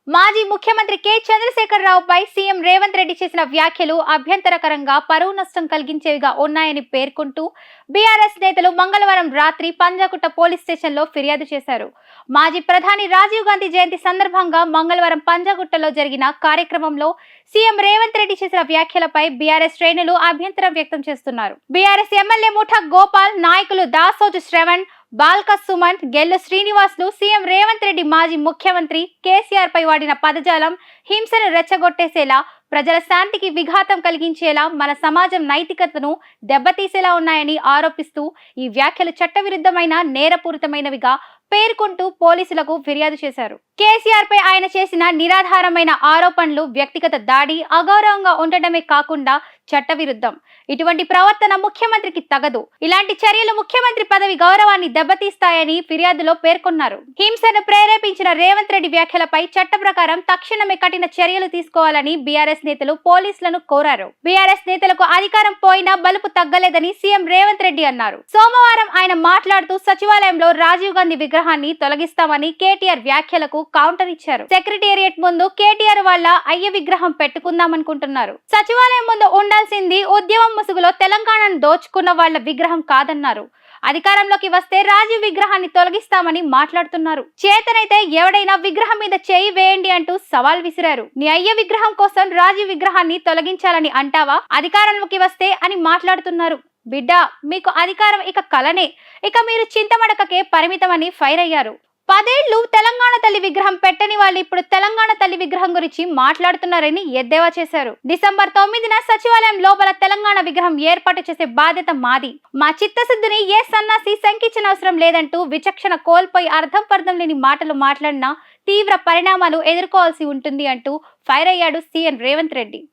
మాజీ ముఖ్యమంత్రి K చంద్రశేఖరరావుపై CM Revanth Reddy చేసిన వ్యాఖ్యలు అభ్యంతరకరంగా పరువు నష్టం కలిగించేవిగా ఉన్నాయని పేర్కొంటూ బీఆర్ఎస్ నేతలు మంగళవారం రాత్రి పంజాగుట్ట పోలీస్ స్టేషన్లో ఫిర్యాదు చేశారు. మాజీ ప్రధాని రాజీవ్ గాంధీ జయంతి సందర్భంగా మంగళవారం పంజాగుట్టలో జరిగిన కార్యక్రమంలో సీఎం రేవంత్ రెడ్డి చేసిన వ్యాఖ్యలపై బీఆర్ఎస్ శ్రేణులు అభ్యంతరం వ్యక్తం చేస్తున్నారు. బీఆర్ఎస్ ఎమ్మెల్యే ముఠా గోపాల్, నాయకులు దాసోజు శ్రవణ్, బాల్క సుమంత్, గెల్లు శ్రీనివాసులు సీఎం రేవంత్ రెడ్డి మాజీ ముఖ్యమంత్రి కేసీఆర్ పై వాడిన పదజాలం హింసను రెచ్చగొట్టేసేలా, ప్రజల శాంతికి విఘాతం కలిగించేలా, మన సమాజం నైతికతను దెబ్బతీసేలా ఉన్నాయని ఆరోపిస్తూ ఈ వ్యాఖ్యలు చట్టవిరుద్ధమైన, నేరపూరితమైనవిగా పేర్కొంటూ పోలీసులకు ఫిర్యాదు చేశారు. కేసీఆర్ పై ఆయన చేసిన నిరాధారమైన ఆరోపణలు వ్యక్తిగత దాడి, అగౌరవంగా ఉండటమే కాకుండా చట్టవిరుద్ధం. ఇటువంటి ప్రవర్తన ముఖ్యమంత్రికి తగదు. ఇలాంటి చర్యలు ముఖ్యమంత్రి పదవి గౌరవాన్ని దెబ్బతీస్తాయని ఫిర్యాదులో పేర్కొన్నారు. హింసను ప్రేరేపించిన రేవంత్ రెడ్డి వ్యాఖ్యలపై చట్ట ప్రకారం తక్షణమే కఠిన చర్యలు తీసుకోవాలని బీఆర్ఎస్ నేతలు పోలీసులను కోరారు. బీఆర్ఎస్ నేతలకు అధికారం పోయినా బలుపు తగ్గలేదని సీఎం రేవంత్ రెడ్డి అన్నారు. సోమవారం ఆయన మాట్లాడుతూ సచివాలయంలో రాజీవ్ గాంధీ విగ్రహాన్ని తొలగిస్తామని కేటీఆర్ వ్యాఖ్యలకు కౌంటర్ ఇచ్చారు. సెక్రటేరియట్ ముందు కేటీఆర్ వాళ్ళ అయ్య విగ్రహం పెట్టుకుందామనుకుంటున్నారు. సచివాలయం ముందు ఉండాల్సింది ఉద్యమం ముసుగులో తెలంగాణను దోచుకున్న వాళ్ళ విగ్రహం కాదన్నారు. అధికారంలోకి వస్తే రాజీవ్ విగ్రహాన్ని తొలగిస్తామని మాట్లాడుతున్నారు. చేతనైతే ఎవడైనా విగ్రహం మీద చేయి వేయండి అంటూ సవాల్ విసిరారు. నీ అయ్య విగ్రహం కోసం రాజీవ్ విగ్రహాన్ని తొలగించాలని అంటావా? అధికారంలోకి వస్తే అని మాట్లాడుతున్నారు. బిడ్డ, మీకు అధికారం ఇక కలనే, ఇక మీరు చింతమడకకే పరిమితమని ఫైర్ అయ్యారు. 10 ఏళ్లు తెలంగాణ తల్లి విగ్రహం పెట్టని వాళ్ళు ఇప్పుడు తెలంగాణ తల్లి విగ్రహం గురించి మాట్లాడుతున్నారని ఎద్దేవా చేశారు. డిసెంబర్ 9న సచివాలయం లోపల తెలంగాణ విగ్రహం ఏర్పాటు చేసే బాధ్యత మాది. మా చిత్తశుద్ధిని ఏ సన్నాసి శంకించనవసరం లేదంటూ విచక్షణ కోల్పోయి అర్థం పర్థం లేని మాటలు మాట్లాడినా తీవ్ర పరిణామాలు ఎదుర్కోవాల్సి ఉంటుంది అంటూ ఫైర్ అయ్యాడు సీఎం రేవంత్ రెడ్డి.